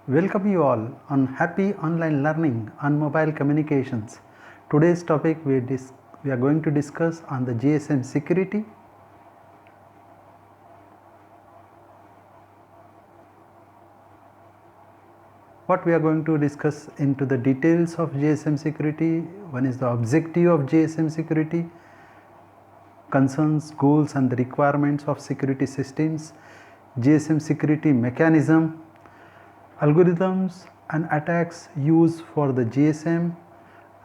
Welcome you all on Happy Online Learning on Mobile Communications. Today's topic we are going to discuss on the GSM security. What we are going to discuss into the details of GSM security. One is the objective of GSM security, concerns, goals and the requirements of security systems, GSM security mechanism, algorithms and attacks used for the GSM,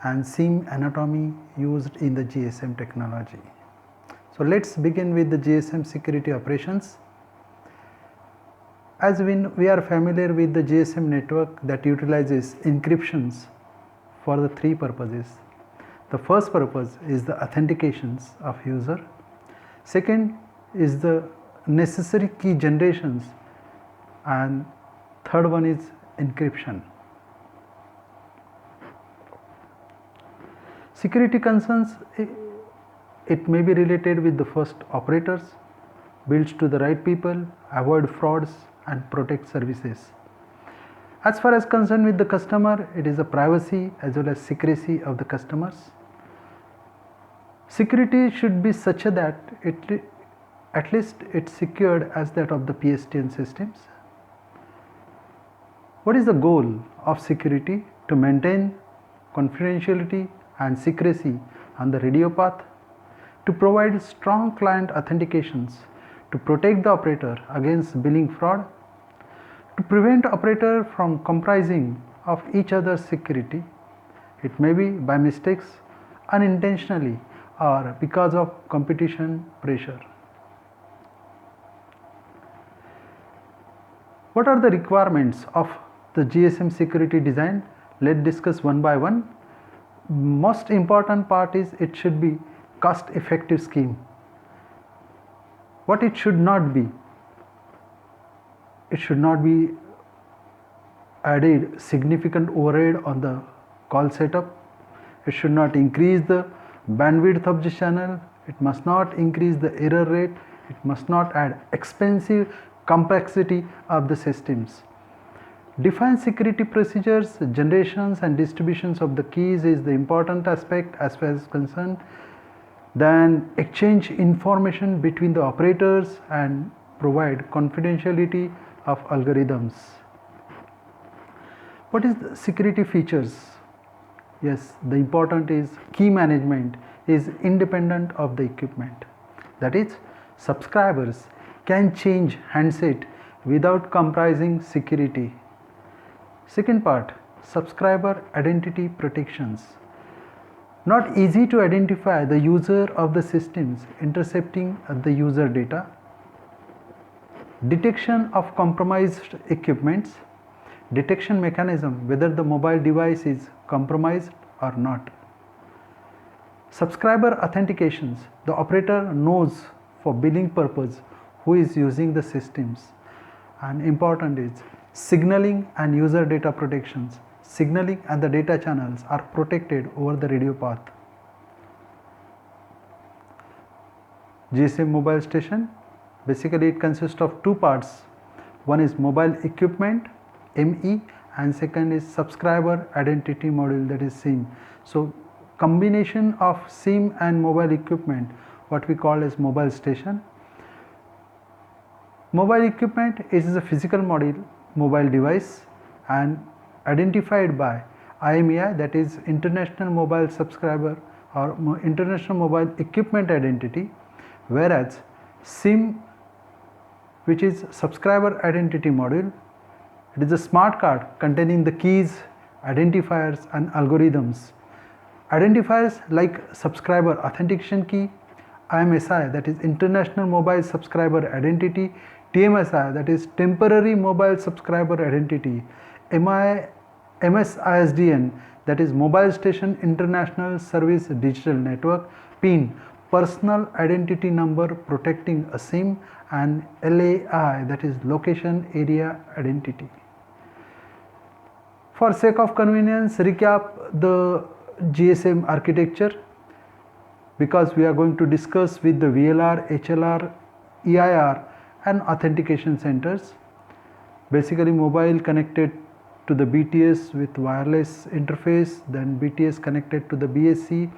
and SIM anatomy used in the GSM technology. So let's begin with the GSM security operations. As we are familiar with the GSM network that utilizes encryptions for the three purposes. The first purpose is the authentications of user. Second is the necessary key generations, and third one is encryption. Security concerns, it may be related with the first operators, builds to the right people, avoid frauds and protect services. As far as concerned with the customer, it is the privacy as well as secrecy of the customers. Security should be such that at least it's secured as that of the PSTN systems. What is the goal of security? To maintain confidentiality and secrecy on the radio path, to provide strong client authentications, to protect the operator against billing fraud, to prevent operator from comprising of each other's security. It may be by mistakes, unintentionally, or because of competition pressure. What are the requirements of the GSM security design? Let's discuss one by one. Most important part is it should be cost effective scheme. What it should not be? It should not be added significant overhead on the call setup. It should not increase the bandwidth of the channel. It must not increase the error rate. It must not add expensive complexity of the systems. Define security procedures, generations and distributions of the keys is the important aspect as far as concerned. Then exchange information between the operators and provide confidentiality of algorithms. What is the security features? Yes, the important is key management is independent of the equipment. That is, subscribers can change handset without compromising security. Second part, subscriber identity protections. Not easy to identify the user of the systems intercepting the user data. Detection of compromised equipments. Detection mechanism whether the mobile device is compromised or not. Subscriber authentications. The operator knows for billing purpose who is using the systems. And important is signaling and user data protections. Signaling and the data channels are protected over the radio path. GSM mobile station, basically it consists of two parts. One is mobile equipment, ME, and second is subscriber identity module, that is SIM. So combination of SIM and mobile equipment, what we call as mobile station. Mobile equipment is a physical module, mobile device, and identified by IMEI, that is International Mobile Subscriber or International Mobile Equipment Identity, whereas SIM, which is Subscriber Identity Module, it is a smart card containing the keys, identifiers and algorithms. Identifiers like subscriber authentication key, IMSI, that is International Mobile Subscriber Identity, TMSI, that is Temporary Mobile Subscriber Identity, MSISDN, that is Mobile Station International Service Digital Network, PIN, Personal Identity Number protecting a SIM, and LAI, that is Location Area Identity. For sake of convenience, recap the GSM architecture, because we are going to discuss with the VLR, HLR, EIR and authentication centers. Basically mobile connected to the BTS with wireless interface, then BTS connected to the BSC.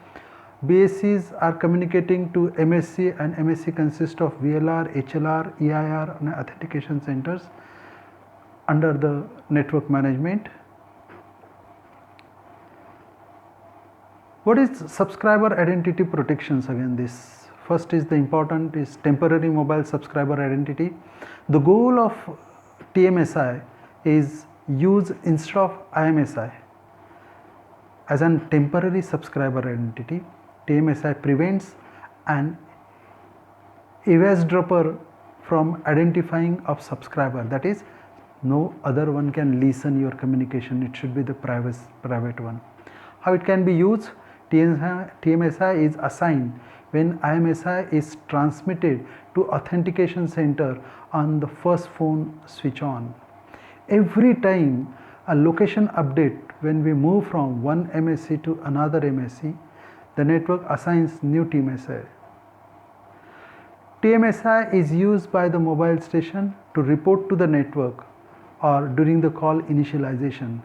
BSCs are communicating to MSC, and MSC consists of VLR, HLR, EIR and authentication centers under the network management. What is subscriber identity protections? Again, this first is the important is temporary mobile subscriber identity. The goal of TMSI is use instead of IMSI as a temporary subscriber identity. TMSI prevents an eavesdropper from identifying of subscriber, that is no other one can listen your communication, it should be the private one. How it can be used? TMSI is assigned when IMSI is transmitted to authentication center on the first phone switch on. Every time a location update, when we move from one MSC to another MSC, the network assigns new TMSI. TMSI is used by the mobile station to report to the network or during the call initialization.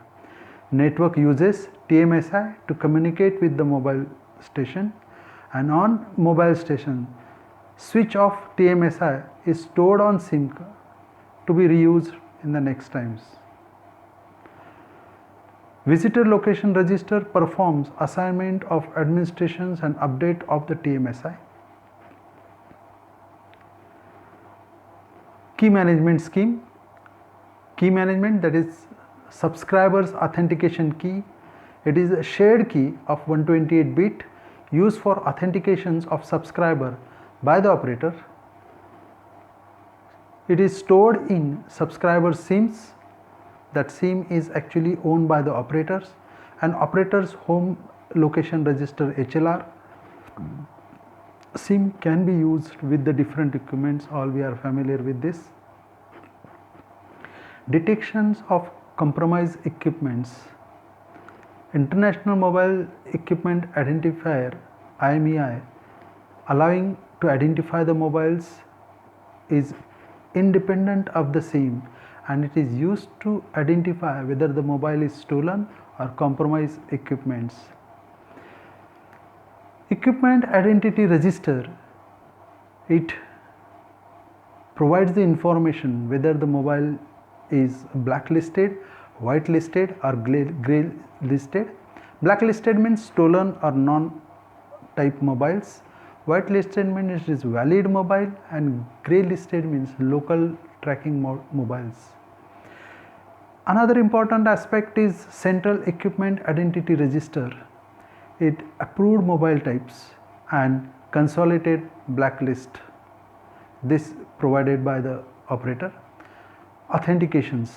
Network uses TMSI to communicate with the mobile station, and on mobile station, switch of TMSI is stored on SIM to be reused in the next times. Visitor location register performs assignment of administrations and update of the TMSI. Key management scheme. Key management, that is subscribers authentication key. It is a shared key of 128 bit used for authentications of subscriber by the operator. It is stored in subscriber SIMs. That SIM is actually owned by the operators, and operators home location register HLR. SIM can be used with the different equipments, all we are familiar with this. Detections of compromised equipments. International Mobile Equipment Identifier IMEI, allowing to identify the mobiles, is independent of the SIM, and it is used to identify whether the mobile is stolen or compromised equipments. Equipment Identity Register, it provides the information whether the mobile is blacklisted, whitelisted or grey listed. Blacklisted means stolen or non-type mobiles. Whitelisted means it is valid mobile, and grey listed means local tracking mobiles. Another important aspect is Central Equipment Identity Register. It approved mobile types and consolidated blacklist. This provided by the operator. Authentications.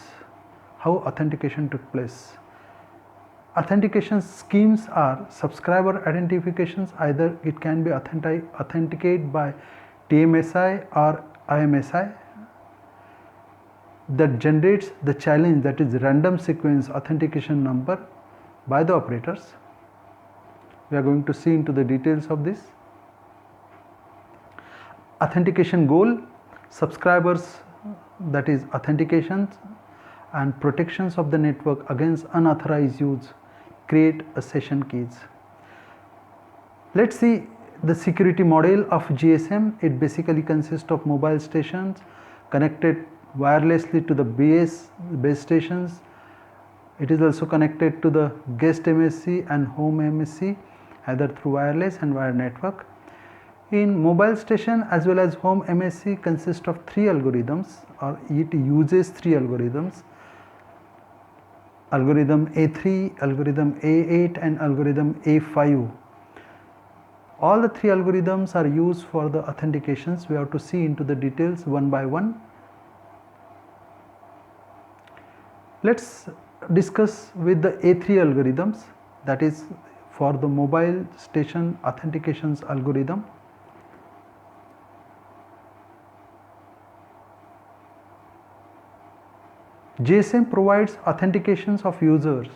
How authentication took place? Authentication schemes are subscriber identifications. Either it can be authenticated by TMSI or IMSI that generates the challenge, that is random sequence authentication number by the operators. We are going to see into the details of this. Authentication goal, subscribers, that is authentications and protections of the network against unauthorized use, create a session keys. Let's see the security model of GSM. It basically consists of mobile stations connected wirelessly to the base stations. It is also connected to the guest MSC and home MSC either through wireless and wire network. In mobile station as well as home MSC consist of three algorithms, or it uses three algorithms: algorithm A3, algorithm A8 and algorithm A5. All the three algorithms are used for the authentications. We have to see into the details one by one. Let's discuss with the A3 algorithms, that is for the mobile station authentications algorithm. GSM provides authentications of users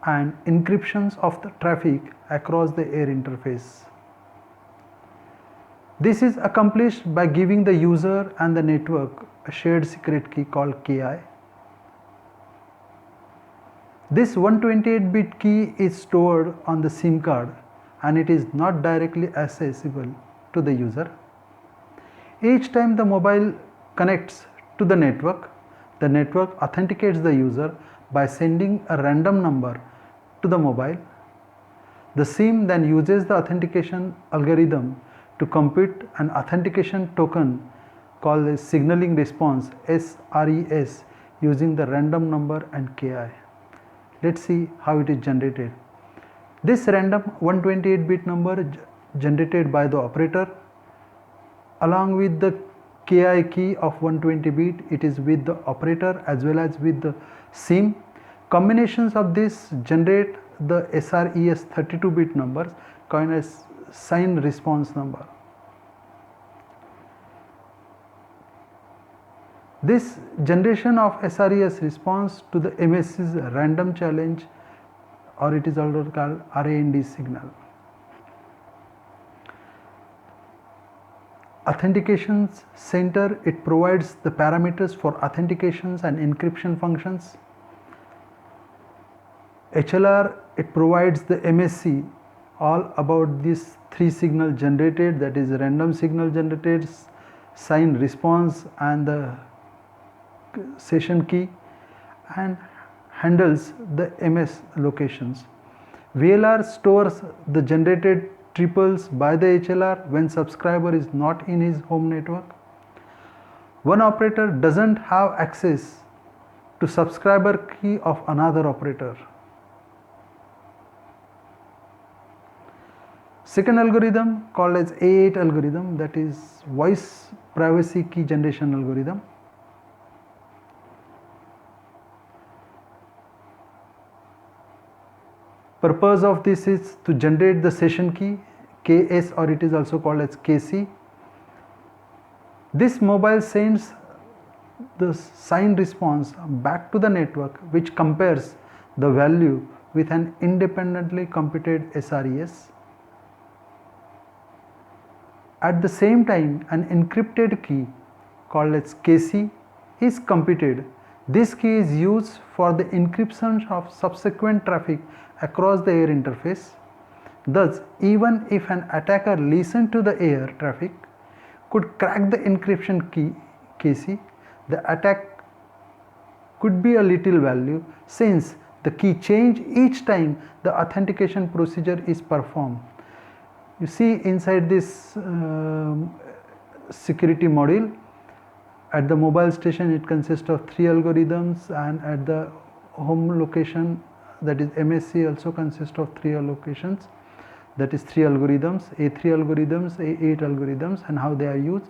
and encryptions of the traffic across the air interface. This is accomplished by giving the user and the network a shared secret key called KI. This 128-bit key is stored on the SIM card and it is not directly accessible to the user. Each time the mobile connects to the network authenticates the user by sending a random number to the mobile. The SIM then uses the authentication algorithm to compute an authentication token called as signaling response SRES using the random number and KI. Let's see how it is generated. This random 128-bit number generated by the operator along with the KI key of 120-bit, it is with the operator as well as with the SIM. Combinations of this generate the SRES 32-bit numbers called as sign response number. This generation of SRES response to the MSC's random challenge, or it is also called RAND signal. Authentications center, it provides the parameters for authentications and encryption functions. HLR, it provides the MSC all about these three signal generated, that is random signal generated, sign response and the session key, and handles the MS locations. VLR stores the generated triples by the HLR when subscriber is not in his home network. One operator doesn't have access to subscriber key of another operator. Second algorithm called as A8 algorithm, that is voice privacy key generation algorithm. Purpose of this is to generate the session key KS, or it is also called as KC. This mobile sends the sign response back to the network which compares the value with an independently computed SRES. At the same time, an encrypted key called as KC is computed. This key is used for the encryption of subsequent traffic across the air interface. Thus, even if an attacker listened to the air traffic could crack the encryption key KC, the attack could be a little value since the key change each time the authentication procedure is performed. You see inside this security module, at the mobile station it consists of 3 algorithms, and at the home location, that is MSC, also consists of 3 allocations, that is 3 algorithms, A3 algorithms, A8 algorithms, and how they are used.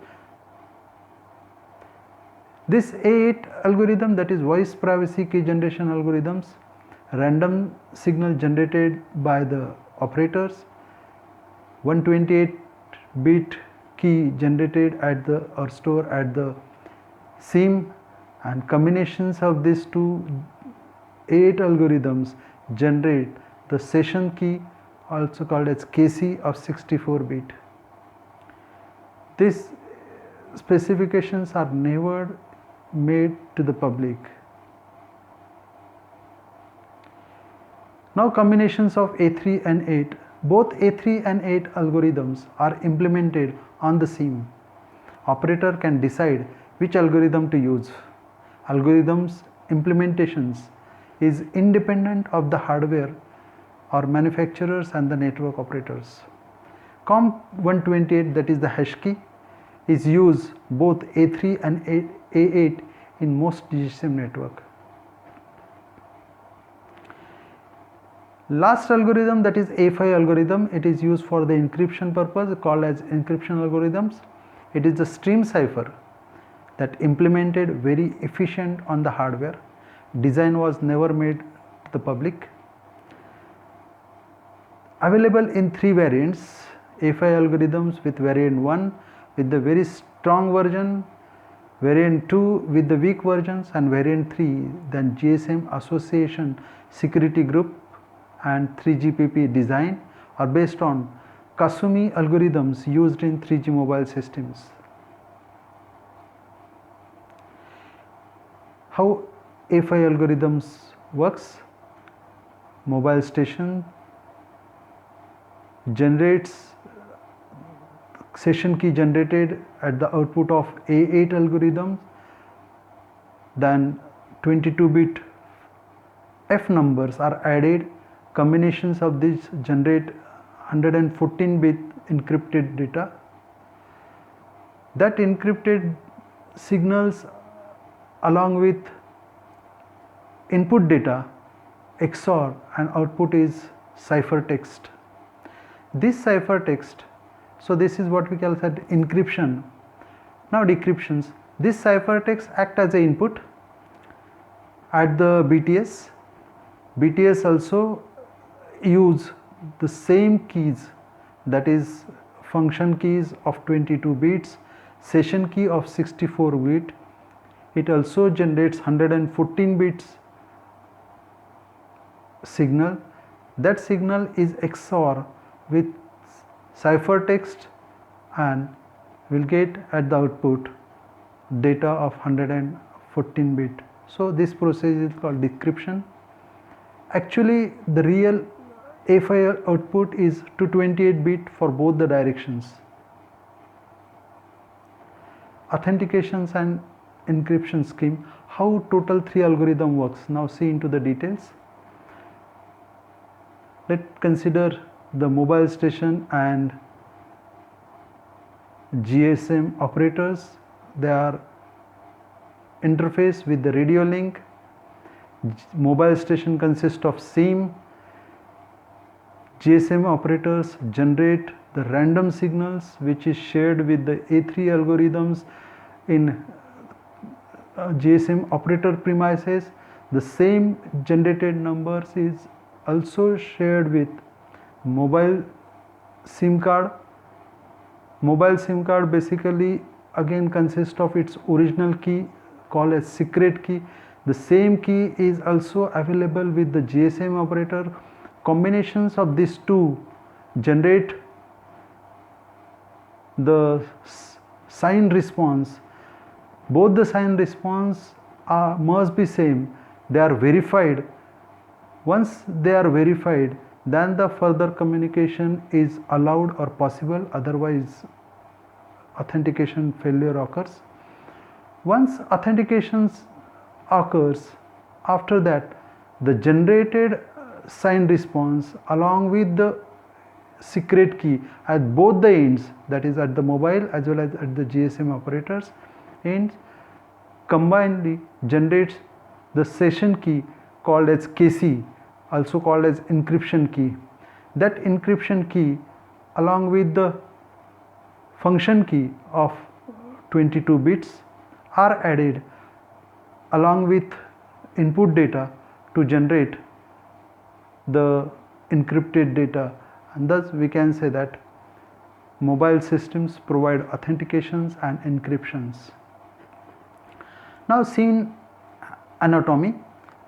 This A8 algorithm, that is voice privacy key generation algorithms, random signal generated by the operators, 128-bit key generated at the or stored at the SIM, and combinations of these two 8 algorithms generate the session key, also called as KC, of 64-bit. These specifications are never made to the public. Now combinations of A3 and 8. Both A3 and 8 algorithms are implemented on the SIM. Operator can decide which algorithm to use. Algorithms implementations is independent of the hardware or manufacturers and the network operators. COM128, that is the hash key, is used both A3 and A8 in most DGSIM network. Last algorithm, that is A5 algorithm, it is used for the encryption purpose, called as encryption algorithms. It is the stream cipher that implemented very efficient on the hardware. Design was never made to the public. Available in 3 variants, A5 algorithms with variant 1 with the very strong version, variant 2 with the weak versions, and variant 3 then GSM Association Security Group and 3GPP design are based on Kasumi algorithms used in 3G mobile systems. How A5 algorithms works? mobile station generates session key generated at the output of A8 algorithm, then 22-bit F numbers are added, combinations of these generate 114-bit encrypted data. That encrypted signals along with input data XOR and output is ciphertext. This ciphertext, so this is what we call as encryption. Now decryptions. This ciphertext act as an input at the BTS. BTS also use the same keys, that is function keys of 22 bits, session key of 64 bit. It also generates 114 bits signal. That signal is XOR with ciphertext and will get at the output data of 114 bit. So this process is called decryption. Actually the real A5 output is 228 bit for both the directions. Authentications and encryption scheme, how total 3 algorithm works. Now see into the details. Let's consider the mobile station and GSM operators. They are interface with the radio link. Mobile station consists of SIM. GSM operators generate the random signals which is shared with the A3 algorithms in GSM operator premises. The same generated numbers is also shared with mobile SIM card. Mobile SIM card basically again consists of its original key called as secret key. The same key is also available with the GSM operator. Combinations of these two generate the sign response. Both the sign response must be same. They are verified. Once they are verified, then the further communication is allowed or possible, otherwise authentication failure occurs. Once authentication occurs, after that the generated sign response along with the secret key at both the ends, that is at the mobile as well as at the GSM operators ends, combinedly generates the session key called as KC, also called as encryption key. That encryption key along with the function key of 22 bits are added along with input data to generate the encrypted data, and thus we can say that mobile systems provide authentications and encryptions. Now SIM anatomy.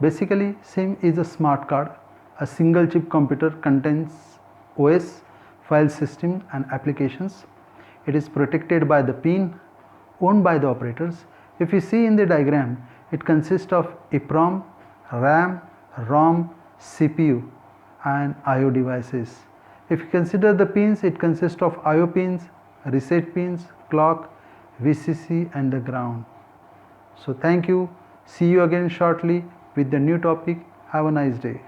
Basically SIM is a smart card. A single chip computer contains OS, file system and applications. It is protected by the pin owned by the operators. If you see in the diagram, it consists of EEPROM, RAM, ROM, CPU and IO devices. If you consider the pins, it consists of IO pins, reset pins, clock, VCC and the ground. So thank you. See you again shortly with the new topic. Have a nice day.